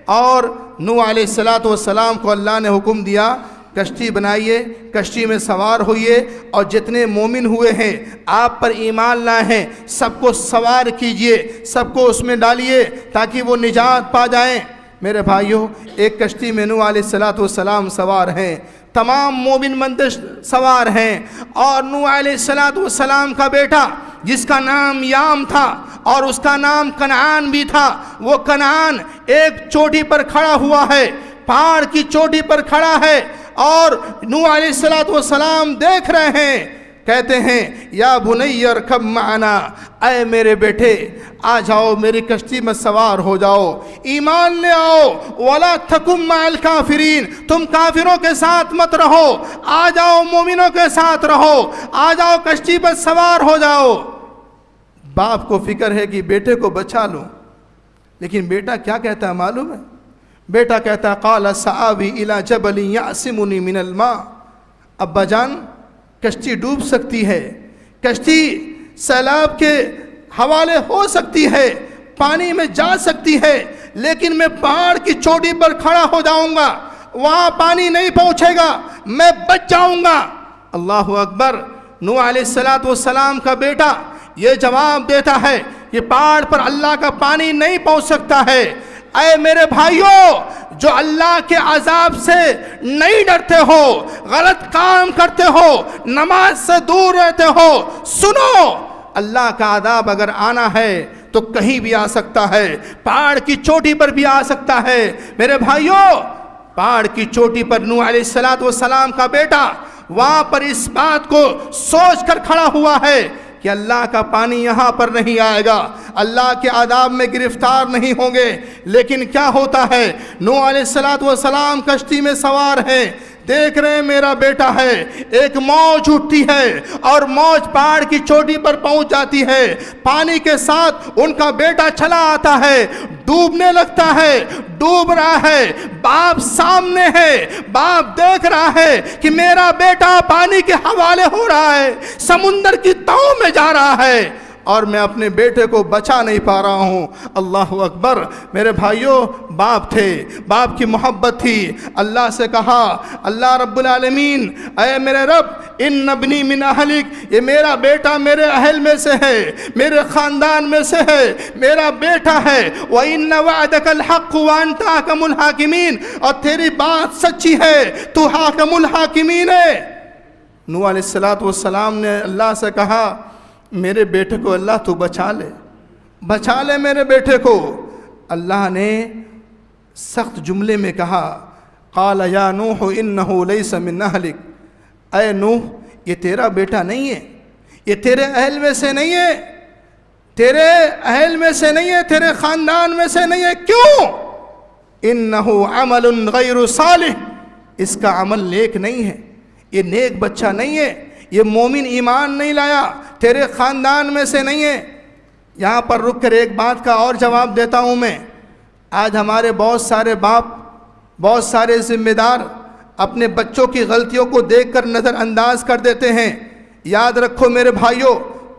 اور نوح علیہ السلام کو اللہ نے حکم دیا کشتی بنائیے، کشتی میں سوار ہوئیے، اور جتنے مومن ہوئے ہیں، آپ پر ایمان لائے ہیں، سب کو سوار کیجئے، سب کو اس میں ڈالیے تاکہ وہ نجات پا جائیں۔ میرے بھائیوں، ایک کشتی میں نوح علیہ السلام سوار ہیں، تمام مومن بندے سوار ہیں، اور نوح علیہ السلام کا بیٹا جس کا نام یام تھا اور اس کا نام کنعان بھی تھا، وہ کنعان ایک چوٹی پر کھڑا ہوا ہے، پہاڑ کی چوٹی پر کھڑا ہے، اور نوح علیہ السلام دیکھ رہے ہیں، کہتے ہیں یا بنی ارکب معنا، اے میرے بیٹے آ جاؤ، میری کشتی میں سوار ہو جاؤ، ایمان لے آؤ، ولا تکن مع الکافرین، تم کافروں کے ساتھ مت رہو، آ جاؤ مومنوں کے ساتھ رہو، آ جاؤ کشتی پر سوار ہو جاؤ۔ باپ کو فکر ہے کہ بیٹے کو بچا لوں، لیکن بیٹا کیا کہتا ہے معلوم ہے؟ بیٹا کہتا ہے قال سآوی الی جبل یعصمنی من الماء، ابا جان کشتی ڈوب سکتی ہے، کشتی سیلاب کے حوالے ہو سکتی ہے، پانی میں جا سکتی ہے، لیکن میں پہاڑ کی چوٹی پر کھڑا ہو جاؤں گا، وہاں پانی نہیں پہنچے گا، میں بچ جاؤں گا۔ اللہ اکبر۔ نوح علیہ السلام کا بیٹا یہ جواب دیتا ہے کہ پہاڑ پر اللہ کا پانی نہیں پہنچ سکتا ہے۔ اے میرے بھائیوں، جو اللہ کے عذاب سے نہیں ڈرتے ہو، غلط کام کرتے ہو، نماز سے دور رہتے ہو، سنو، اللہ کا عذاب اگر آنا ہے تو کہیں بھی آ سکتا ہے، پہاڑ کی چوٹی پر بھی آ سکتا ہے۔ میرے بھائیوں، پہاڑ کی چوٹی پر نوح علیہ السلام کا بیٹا وہاں پر اس بات کو سوچ کر کھڑا ہوا ہے کہ اللہ کا پانی یہاں پر نہیں آئے گا، اللہ کے عذاب میں گرفتار نہیں ہوں گے۔ لیکن کیا ہوتا ہے، نوح علیہ السلام کشتی میں سوار ہیں، دیکھ رہے ہیں میرا بیٹا ہے، ایک موج اٹھتی ہے اور موج پہاڑ کی چوٹی پر پہنچ جاتی ہے، پانی کے ساتھ ان کا بیٹا چلا آتا ہے، ڈوبنے لگتا ہے، ڈوب رہا ہے، باپ سامنے ہے، باپ دیکھ رہا ہے کہ میرا بیٹا پانی کے حوالے ہو رہا ہے، سمندر کی تہوں میں جا رہا ہے اور میں اپنے بیٹے کو بچا نہیں پا رہا ہوں۔ اللہ اکبر۔ میرے بھائیوں، باپ تھے، باپ کی محبت تھی، اللہ سے کہا، اللہ رب العالمین، اے میرے رب، ان ابنی من اہلک، یہ میرا بیٹا میرے اہل میں سے ہے، میرے خاندان میں سے ہے، میرا بیٹا ہے، وَإِنَّ وَعْدَكَ الْحَقُّ وَأَنْتَ أَحْكَمُ الْحَاكِمِينَ، اور تیری بات سچی ہے، تو حاکم الحاکمین ہے۔ نوح علیہ السلام نے اللہ سے کہا، میرے بیٹے کو اللہ تو بچا لے، بچا لے میرے بیٹے کو۔ اللہ نے سخت جملے میں کہا، قال یا نوح انہ لیس من اہلک، اے نوح، یہ تیرا بیٹا نہیں ہے، یہ تیرے اہل میں سے نہیں ہے، تیرے اہل میں سے نہیں ہے، تیرے خاندان میں سے نہیں ہے۔ کیوں؟ انہ عمل غیر صالح، اس کا عمل نیک نہیں ہے، یہ نیک بچہ نہیں ہے، یہ مومن ایمان نہیں لایا، تیرے خاندان میں سے نہیں ہے۔ یہاں پر رک کر ایک بات کا اور جواب دیتا ہوں میں۔ آج ہمارے بہت سارے باپ، بہت سارے ذمہ دار اپنے بچوں کی غلطیوں کو دیکھ کر نظر انداز کر دیتے ہیں۔ یاد رکھو میرے بھائیوں،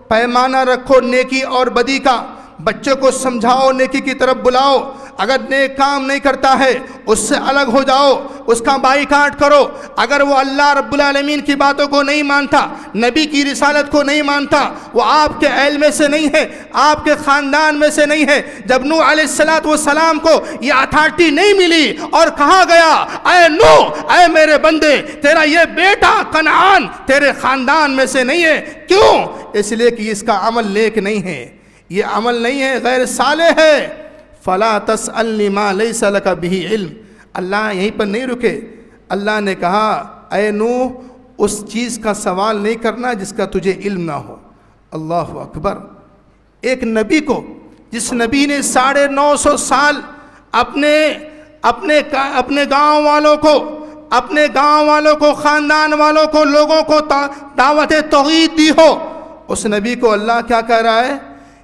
پیمانہ رکھو نیکی اور بدی کا، بچے کو سمجھاؤ، نیکی کی طرف بلاؤ، اگر نیک کام نہیں کرتا ہے اس سے الگ ہو جاؤ، اس کا بائیکاٹ کرو۔ اگر وہ اللہ رب العالمین کی باتوں کو نہیں مانتا، نبی کی رسالت کو نہیں مانتا، وہ آپ کے اہل میں سے نہیں ہے، آپ کے خاندان میں سے نہیں ہے۔ جب نوح علیہ السلام کو یہ اتھارٹی نہیں ملی اور کہا گیا، اے نوح، اے میرے بندے، تیرا یہ بیٹا کنعان تیرے خاندان میں سے نہیں ہے۔ کیوں؟ اس لیے کہ اس کا عمل نیک نہیں ہے، یہ عمل نہیں ہے، غیر صالح ہے۔ فَلَا تَسْأَلْنِ مَا لَيْسَ لَكَ بِهِ علم۔ اللہ یہیں پر نہیں رکے، اللہ نے کہا، اے نوح، اس چیز کا سوال نہیں کرنا جس کا تجھے علم نہ ہو۔ اللہ اکبر۔ ایک نبی کو، جس نبی نے 950 سال اپنے گاؤں والوں کو، خاندان والوں کو، لوگوں کو دعوت توحید دی ہو، اس نبی کو اللہ کیا کہہ رہا ہے؟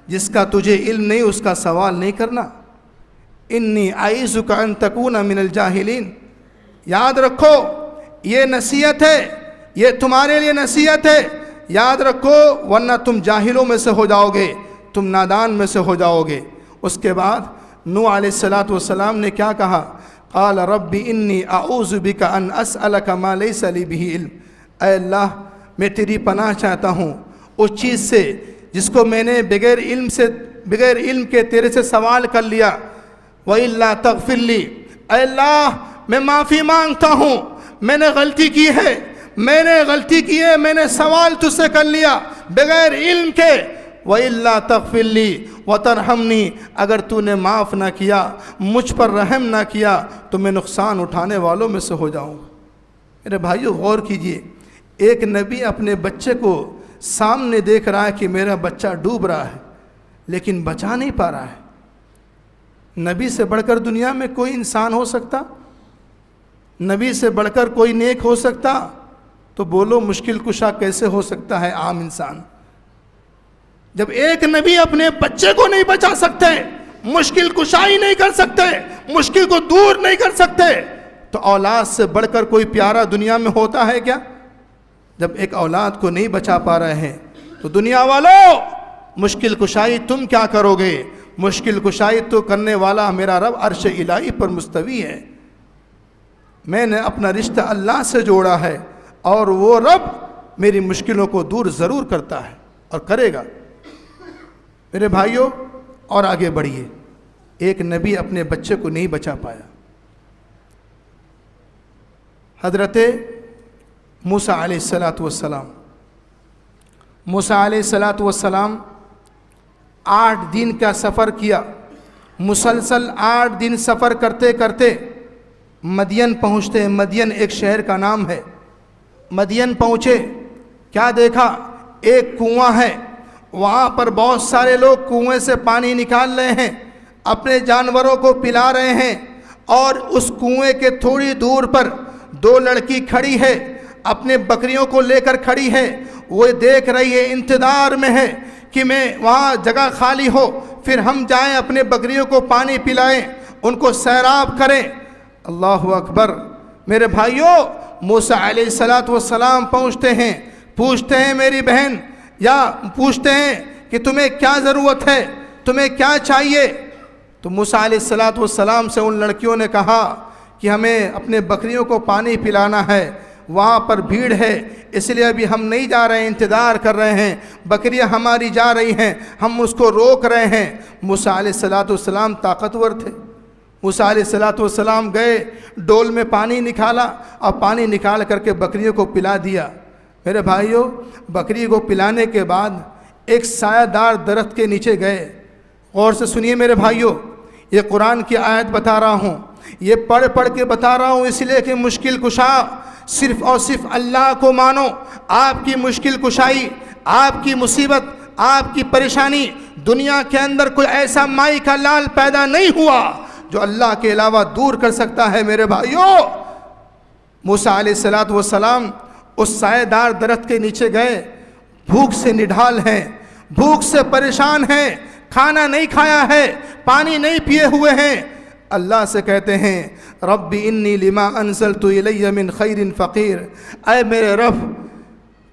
جس کا تجھے علم نہیں اس کا سوال نہیں کرنا۔ انی اعیذک ان تکون من الجاہلین۔ یاد رکھو، یہ نصیحت ہے، یہ تمہارے لیے نصیحت ہے، یاد رکھو، ورنہ تم جاہلوں میں سے ہو جاؤ گے، تم نادان میں سے ہو جاؤ گے۔ اس کے بعد نوح علیہ السلام نے کیا کہا؟ قال رب انی اعوذ بک ان اسألک ما لیس لی بہ علم۔ اے اللہ، میں تیری پناہ چاہتا ہوں اس چیز سے جس کو میں نے بغیر علم کے تیرے سے سوال کر لیا۔ وَإِلَّا تَغْفِرْ لِي، اے اللہ میں معافی مانگتا ہوں، میں نے غلطی کی ہے، میں نے سوال تجھ سے کر لیا بغیر علم کے۔ وَإِلَّا تَغْفِرْ لِي وَتَرْحَمْنِي، اگر تو نے معاف نہ کیا، مجھ پر رحم نہ کیا تو میں نقصان اٹھانے والوں میں سے ہو جاؤں گا۔ میرے بھائیو، غور کیجئے، ایک نبی اپنے بچے کو سامنے دیکھ رہا ہے کہ میرا بچہ ڈوب رہا ہے، لیکن بچا نہیں پا رہا ہے۔ نبی سے بڑھ کر دنیا میں کوئی انسان ہو سکتا؟ نبی سے بڑھ کر کوئی نیک ہو سکتا؟ تو بولو مشکل کشا کیسے ہو سکتا ہے عام انسان؟ جب ایک نبی اپنے بچے کو نہیں بچا سکتے، مشکل کشائی نہیں کر سکتے، مشکل کو دور نہیں کر سکتے، تو اولاد سے بڑھ کر کوئی پیارا دنیا میں ہوتا ہے کیا؟ جب ایک اولاد کو نہیں بچا پا رہے ہیں تو دنیا والوں، مشکل کشائی تم کیا کرو گے؟ مشکل کشائی تو کرنے والا میرا رب عرش الہی پر مستوی ہے۔ میں نے اپنا رشتہ اللہ سے جوڑا ہے اور وہ رب میری مشکلوں کو دور ضرور کرتا ہے اور کرے گا۔ میرے بھائیوں، اور آگے بڑھیے، ایک نبی اپنے بچے کو نہیں بچا پایا۔ حضرت موسیٰ علیہ السلام، موسیٰ علیہ السلام 8 دن کا سفر کیا، مسلسل 8 دن سفر کرتے کرتے مدین پہنچتے ہیں۔ مدین ایک شہر کا نام ہے۔ مدین پہنچے، کیا دیکھا؟ ایک کنواں ہے، وہاں پر بہت سارے لوگ کنویں سے پانی نکال رہے ہیں، اپنے جانوروں کو پلا رہے ہیں، اور اس کنویں کے تھوڑی دور پر 2 لڑکی کھڑی ہے، اپنے بکریوں کو لے کر کھڑی ہے۔ وہ دیکھ رہی ہے، انتظار میں ہے کہ میں وہاں جگہ خالی ہو، پھر ہم جائیں اپنے بکریوں کو پانی پلائیں، ان کو سیراب کریں۔ اللہ اکبر۔ میرے بھائیوں، موسیٰ علیہ السلام پہنچتے ہیں، پوچھتے ہیں میری بہن، یا پوچھتے ہیں کہ تمہیں کیا ضرورت ہے، تمہیں کیا چاہیے؟ تو موسیٰ علیہ السلام سے ان لڑکیوں نے کہا کہ ہمیں اپنے بکریوں کو پانی پلانا ہے، وہاں پر بھیڑ ہے، اس لیے ابھی ہم نہیں جا رہے ہیں، انتظار کر رہے ہیں، بکریاں ہماری جا رہی ہیں، ہم اس کو روک رہے ہیں۔ موسیٰ علیہ السلام طاقتور تھے۔ موسیٰ علیہ السلام گئے، ڈول میں پانی نکالا اور پانی نکال کر کے بکریوں کو پلا دیا۔ میرے بھائیوں، بکری کو پلانے کے بعد ایک سایہ دار درخت کے نیچے گئے۔ غور سے سنیے میرے بھائیوں، یہ قرآن کی آیت بتا رہا ہوں، یہ پڑھ کے بتا رہا ہوں، اس لیے کہ مشکل کشا صرف اور صرف اللہ کو مانو۔ آپ کی مشکل کشائی، آپ کی مصیبت، آپ کی پریشانی، دنیا کے اندر کوئی ایسا مائی کا لال پیدا نہیں ہوا جو اللہ کے علاوہ دور کر سکتا ہے۔ میرے بھائیوں، موسیٰ علیہ السلام اس سایہ دار درخت کے نیچے گئے، بھوک سے نڈھال ہیں، بھوک سے پریشان ہیں، کھانا نہیں کھایا ہے، پانی نہیں پیے ہوئے ہیں۔ اللہ سے کہتے ہیں، رب انی لما انزلت الی من خیر فقیر، اے میرے رب،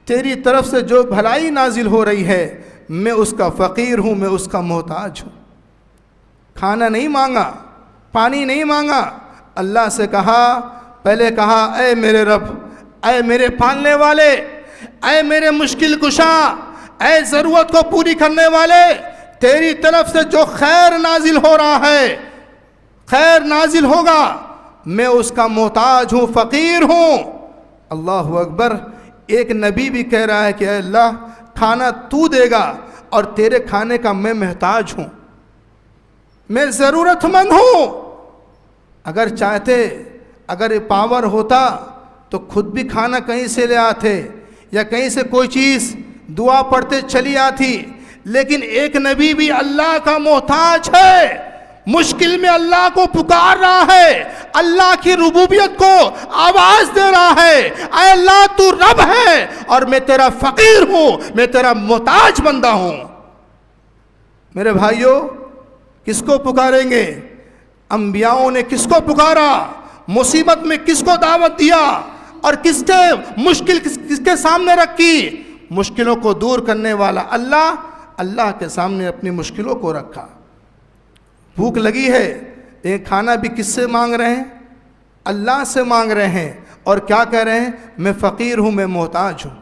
تیری طرف سے جو بھلائی نازل ہو رہی ہے میں اس کا فقیر ہوں، میں اس کا محتاج ہوں۔ کھانا نہیں مانگا، پانی نہیں مانگا، اللہ سے کہا، پہلے کہا اے میرے رب، اے میرے پالنے والے، اے میرے مشکل کشا، اے ضرورت کو پوری کرنے والے، تیری طرف سے جو خیر نازل ہو رہا ہے، خیر نازل ہوگا، میں اس کا محتاج ہوں، فقیر ہوں۔ اللہ اکبر۔ ایک نبی بھی کہہ رہا ہے کہ اے اللہ، کھانا تو دے گا اور تیرے کھانے کا میں محتاج ہوں، میں ضرورت مند ہوں۔ اگر چاہتے، اگر پاور ہوتا تو خود بھی کھانا کہیں سے لے آتے، یا کہیں سے کوئی چیز دعا پڑھتے چلی آتی، لیکن ایک نبی بھی اللہ کا محتاج ہے، مشکل میں اللہ کو پکار رہا ہے، اللہ کی ربوبیت کو آواز دے رہا ہے، اے اللہ تو رب ہے اور میں تیرا فقیر ہوں، میں تیرا محتاج بندہ ہوں۔ میرے بھائیوں، کس کو پکاریں گے؟ انبیاؤں نے کس کو پکارا؟ مصیبت میں کس کو دعوت دیا اور کس کے مشکل کس کے سامنے رکھی؟ مشکلوں کو دور کرنے والا اللہ، اللہ کے سامنے اپنی مشکلوں کو رکھا۔ بھوک لگی ہے، یہ کھانا بھی کس سے مانگ رہے ہیں؟ اللہ سے مانگ رہے ہیں، اور کیا کہہ رہے ہیں؟ میں فقیر ہوں، میں محتاج ہوں۔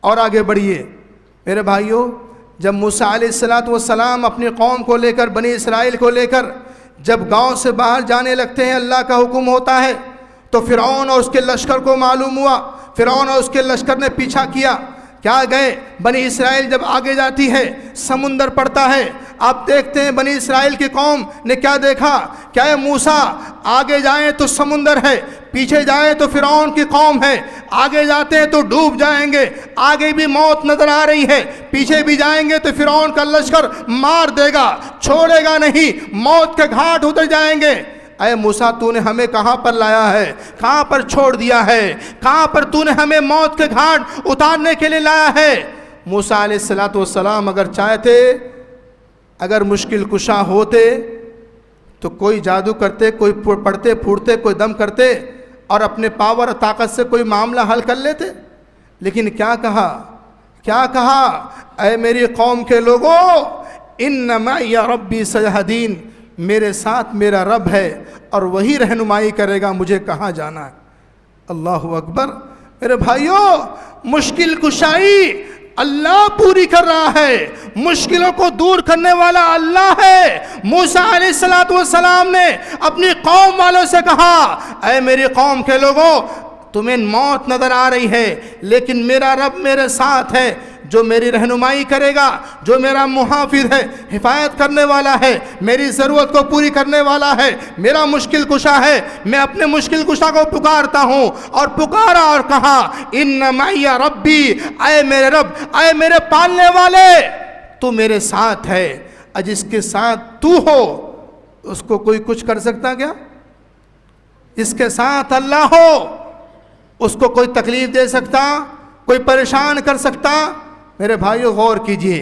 اور آگے بڑھیے میرے بھائیوں، جب موسیٰ علیہ السلام اپنی قوم کو لے کر، بنی اسرائیل کو لے کر جب گاؤں سے باہر جانے لگتے ہیں، اللہ کا حکم ہوتا ہے، تو فرعون اور اس کے لشکر کو معلوم ہوا، فرعون اور اس کے لشکر نے پیچھا کیا۔ کیا گئے؟ بنی اسرائیل جب آگے جاتی ہے، سمندر پڑتا ہے۔ آپ دیکھتے ہیں بنی اسرائیل کی قوم نے کیا دیکھا؟ کیا ہے موسیٰ، آگے جائیں تو سمندر ہے، پیچھے جائیں تو فرعون کی قوم ہے، آگے جاتے ہیں تو ڈوب جائیں گے، آگے بھی موت نظر آ رہی ہے، پیچھے بھی جائیں گے تو فرعون کا لشکر مار دے گا، چھوڑے گا نہیں، موت کے گھاٹ اتر جائیں گے۔ اے موسیٰ، تو نے ہمیں کہاں پر لایا ہے؟ کہاں پر چھوڑ دیا ہے؟ کہاں پر تو نے ہمیں موت کے گھاٹ اتارنے کے لیے لایا ہے؟ موسیٰ علیہ السلام اگر چاہتے، اگر مشکل کشا ہوتے تو کوئی جادو کرتے، کوئی پڑھتے پھوڑتے، کوئی دم کرتے اور اپنے پاور اور طاقت سے کوئی معاملہ حل کر لیتے، لیکن کیا کہا؟ کیا کہا؟ اے میری قوم کے لوگوں، ان معی ربی سیہدین، میرے ساتھ میرا رب ہے اور وہی رہنمائی کرے گا مجھے کہاں جانا ہے۔ اللہ اکبر۔ میرے بھائیوں، مشکل کشائی اللہ پوری کر رہا ہے، مشکلوں کو دور کرنے والا اللہ ہے۔ موسیٰ علیہ السلام نے اپنی قوم والوں سے کہا، اے میری قوم کے لوگوں، تمہیں موت نظر آ رہی ہے لیکن میرا رب میرے ساتھ ہے، جو میری رہنمائی کرے گا، جو میرا محافظ ہے، حفاظت کرنے والا ہے، میری ضرورت کو پوری کرنے والا ہے، میرا مشکل کشا ہے۔ میں اپنے مشکل کشا کو پکارتا ہوں، اور پکارا اور کہا، ان معی ربی، اے میرے رب، اے میرے پالنے والے، تو میرے ساتھ ہے۔ جس کے ساتھ تو ہو اس کو کوئی کچھ کر سکتا کیا؟ جس کے ساتھ اللہ ہو اس کو کوئی تکلیف دے سکتا، کوئی پریشان کر سکتا؟ میرے بھائیو غور کیجئے،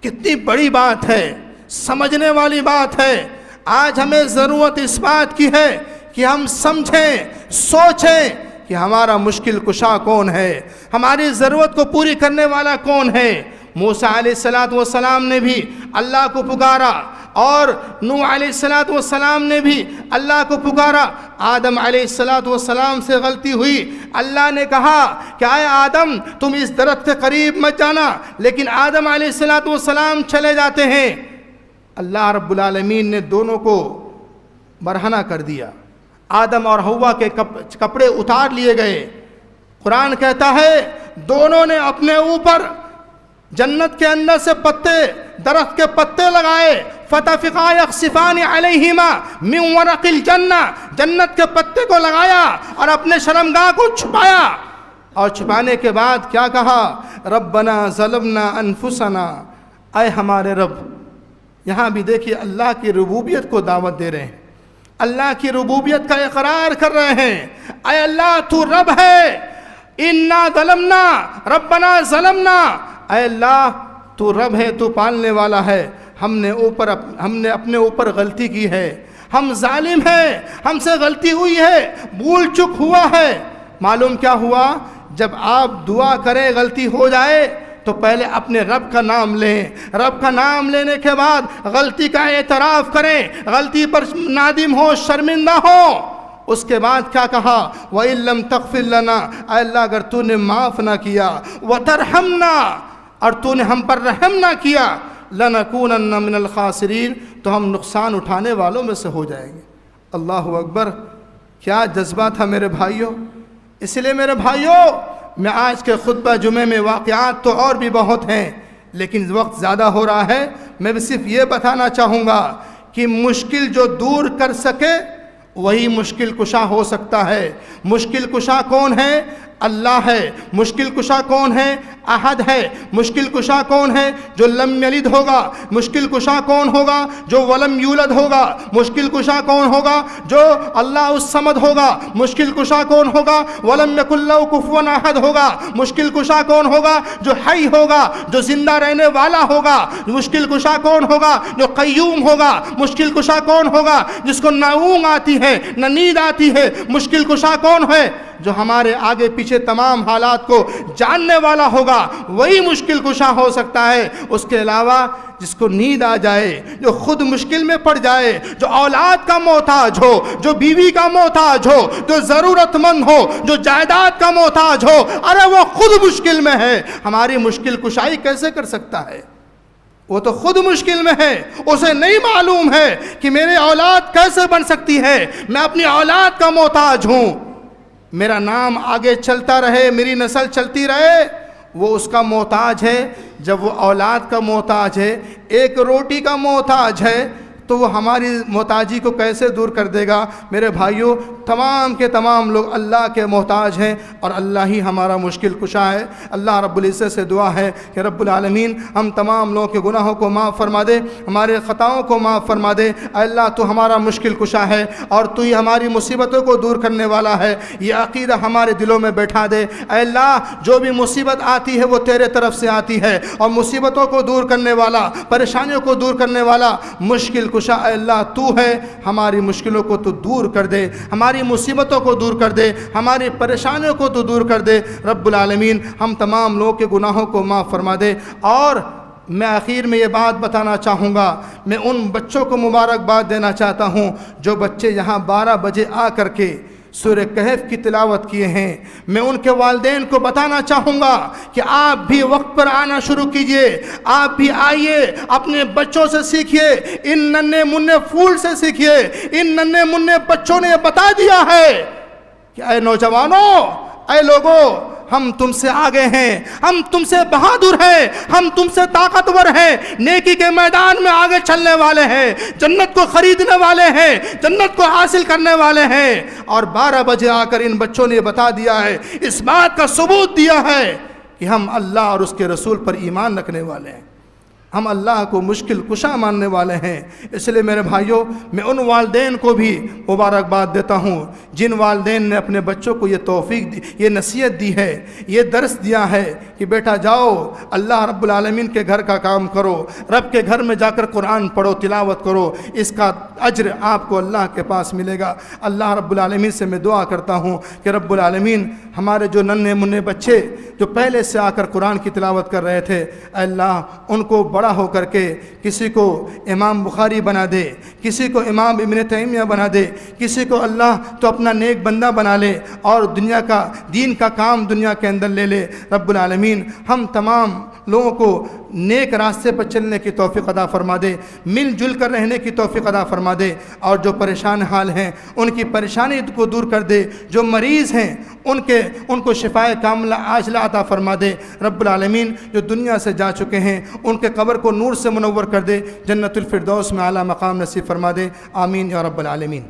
کتنی بڑی بات ہے، سمجھنے والی بات ہے۔ آج ہمیں ضرورت اس بات کی ہے کہ ہم سمجھیں، سوچیں کہ ہمارا مشکل کشا کون ہے، ہماری ضرورت کو پوری کرنے والا کون ہے۔ موسیٰ علیہ السلام نے بھی اللہ کو پکارا، اور نوح علیہ السلام نے بھی اللہ کو پکارا۔ آدم علیہ السلام سے غلطی ہوئی، اللہ نے کہا کہ اے آدم تم اس درخت کے قریب مت جانا، لیکن آدم علیہ السلام چلے جاتے ہیں۔ اللہ رب العالمین نے دونوں کو برہنہ کر دیا، آدم اور حوا کے کپڑے اتار لیے گئے۔ قرآن کہتا ہے دونوں نے اپنے اوپر جنت کے اندر سے پتے، درخت کے پتے لگائے، فَتَفِقَا يَخْصِفَانِ عَلَيْهِمَا مِنْ وَرَقِ الْجَنَّةِ، جنت کے پتے کو لگایا اور اپنے شرمگاہ کو چھپایا، اور چھپانے کے بعد کیا کہا؟ رَبَّنَا ظَلَمْنَا أَنفُسَنَا، اے ہمارے رب۔ یہاں بھی دیکھیے اللہ کی ربوبیت کو دعوت دے رہے ہیں، اللہ کی ربوبیت کا اقرار کر رہے ہیں۔ اے اللہ تو رب ہے، اِنَّا ظَلَمْنَا رَبَّنَا ظَلَمْنَا، اے اللہ تو رب ہے، تو پالنے والا ہے، ہم نے اپنے اوپر غلطی کی ہے، ہم ظالم ہیں، ہم سے غلطی ہوئی ہے، بھول چک ہوا ہے۔ معلوم کیا ہوا؟ جب آپ دعا کریں غلطی ہو جائے تو پہلے اپنے رب کا نام لیں، رب کا نام لینے کے بعد غلطی کا اعتراف کریں، غلطی پر نادم ہو، شرمندہ ہو۔ اس کے بعد کیا کہا؟ وَإِن لَّمْ تَغْفِرْ لَنَا، اے اللہ اگر تو نے معاف نہ کیا، وَتَرْحَمْنَا، اور تو نے ہم پر رحم نہ کیا، لَنَكُونَنَّ مِنَ الْخَاسِرِينَ، تو ہم نقصان اٹھانے والوں میں سے ہو جائیں گے۔ اللہ اکبر، کیا جذبہ تھا میرے بھائیوں۔ اس لیے میرے بھائیوں، میں آج کے خطبہ جمعے میں واقعات تو اور بھی بہت ہیں، لیکن وقت زیادہ ہو رہا ہے، میں بھی صرف یہ بتانا چاہوں گا کہ مشکل جو دور کر سکے وہی مشکل کشا ہو سکتا ہے۔ مشکل کشا کون ہے؟ اللہ ہے۔ مشکل کشا کون ہے؟ احد ہے۔ مشکل کشا کون ہے؟ جو لم یلد ہوگا۔ مشکل کشا کون ہوگا؟ جو ولم یولد ہوگا۔ مشکل کشا کون ہوگا؟ جو اللہ الصمد ہوگا۔ مشکل کشا کون ہوگا؟ ولم یکن لہ کفوا احد ہوگا۔ مشکل کشا کون ہوگا؟ جو حی ہوگا، جو زندہ رہنے والا ہوگا۔ مشکل کشا کون ہوگا؟ جو قیوم ہوگا۔ مشکل کشا کون ہوگا؟ جس کو نہ اونگ آتی ہے نہ نیند آتی ہے۔ مشکل کشا کون ہے؟ جو ہمارے آگے پیچھے تمام حالات کو جاننے والا ہوگا، وہی مشکل کشا ہو سکتا ہے۔ اس کے علاوہ جس کو نیند آ جائے، جو خود مشکل میں پڑ جائے، جو اولاد کا محتاج ہو، جو بیوی کا محتاج ہو، جو ضرورت مند ہو، جو جائیداد کا محتاج ہو، ارے وہ خود مشکل میں ہے، ہماری مشکل کشائی کیسے کر سکتا ہے؟ وہ تو خود مشکل میں ہے، اسے نہیں معلوم ہے کہ میری اولاد کیسے بن سکتی ہے۔ میں اپنی اولاد کا محتاج ہوں، میرا نام آگے چلتا رہے، میری نسل چلتی رہے۔ وہ اس کا محتاج ہے۔ جب وہ اولاد کا محتاج ہے، ایک روٹی کا محتاج ہے، تو وہ ہماری محتاجی کو کیسے دور کر دے گا؟ میرے بھائیوں، تمام کے تمام لوگ اللہ کے محتاج ہیں، اور اللہ ہی ہمارا مشکل کشا ہے۔ اللہ رب العزت سے دعا ہے کہ رب العالمین ہم تمام لوگوں کے گناہوں کو معاف فرما دے، ہمارے خطاؤں کو معاف فرما دے۔ اے اللہ تو ہمارا مشکل کشا ہے، اور تو ہی ہماری مصیبتوں کو دور کرنے والا ہے، یہ عقیدہ ہمارے دلوں میں بیٹھا دے۔ اے اللہ جو بھی مصیبت آتی ہے وہ تیرے طرف سے آتی ہے، اور مصیبتوں کو دور کرنے والا، پریشانیوں کو دور کرنے والا مشکل کشا اے اللہ تو ہے۔ ہماری مشکلوں کو تو دور کر دے، ہماری مصیبتوں کو دور کر دے، ہماری پریشانیوں کو تو دور کر دے۔ رب العالمین ہم تمام لوگوں کے گناہوں کو معاف فرما دے، اور میں آخر میں یہ بات بتانا چاہوں گا، میں ان بچوں کو مبارکباد دینا چاہتا ہوں جو بچے یہاں 12 بجے آ کر کے سورہ کہف کی تلاوت کیے ہیں۔ میں ان کے والدین کو بتانا چاہوں گا کہ آپ بھی وقت پر آنا شروع کیجئے، آپ بھی آئیے، اپنے بچوں سے سیکھیے، ان ننھے منھے پھول سے سیکھیے۔ ان ننھے منھے بچوں نے بتا دیا ہے کہ اے نوجوانوں، اے لوگوں، ہم تم سے آگے ہیں، ہم تم سے بہادر ہیں، ہم تم سے طاقتور ہیں، نیکی کے میدان میں آگے چلنے والے ہیں، جنت کو خریدنے والے ہیں، جنت کو حاصل کرنے والے ہیں۔ اور 12 بجے آ کر ان بچوں نے بتا دیا ہے، اس بات کا ثبوت دیا ہے کہ ہم اللہ اور اس کے رسول پر ایمان رکھنے والے ہیں، ہم اللہ کو مشکل کشا ماننے والے ہیں۔ اس لیے میرے بھائیوں، میں ان والدین کو بھی مبارکباد دیتا ہوں جن والدین نے اپنے بچوں کو یہ توفیق دی، یہ نصیحت دی ہے، یہ درس دیا ہے کہ بیٹا جاؤ اللہ رب العالمین کے گھر کا کام کرو، رب کے گھر میں جا کر قرآن پڑھو، تلاوت کرو، اس کا اجر آپ کو اللہ کے پاس ملے گا۔ اللہ رب العالمین سے میں دعا کرتا ہوں کہ رب العالمین ہمارے جو ننھے منھے بچے جو پہلے سے آ کر قرآن کی تلاوت کر رہے تھے، اے اللہ ان کو بڑا ہو کر کے کسی کو امام بخاری بنا دے، کسی کو امام ابن تیمیہ بنا دے، کسی کو اللہ تو اپنا نیک بندہ بنا لے اور دنیا کا دین کا کام دنیا کے اندر لے لے۔ رب العالمین ہم تمام لوگوں کو نیک راستے پر چلنے کی توفیق عطا فرما دے، مل جل کر رہنے کی توفیق عطا فرما دے، اور جو پریشان حال ہیں ان کی پریشانی کو دور کر دے، جو مریض ہیں ان کو شفائے کاملہ عاجلہ عطا فرما دے۔ رب العالمین جو دنیا سے جا چکے ہیں ان کے قبر کو نور سے منور کر دے، جنت الفردوس میں اعلیٰ مقام نصیب فرما دے۔ آمین یا رب العالمین۔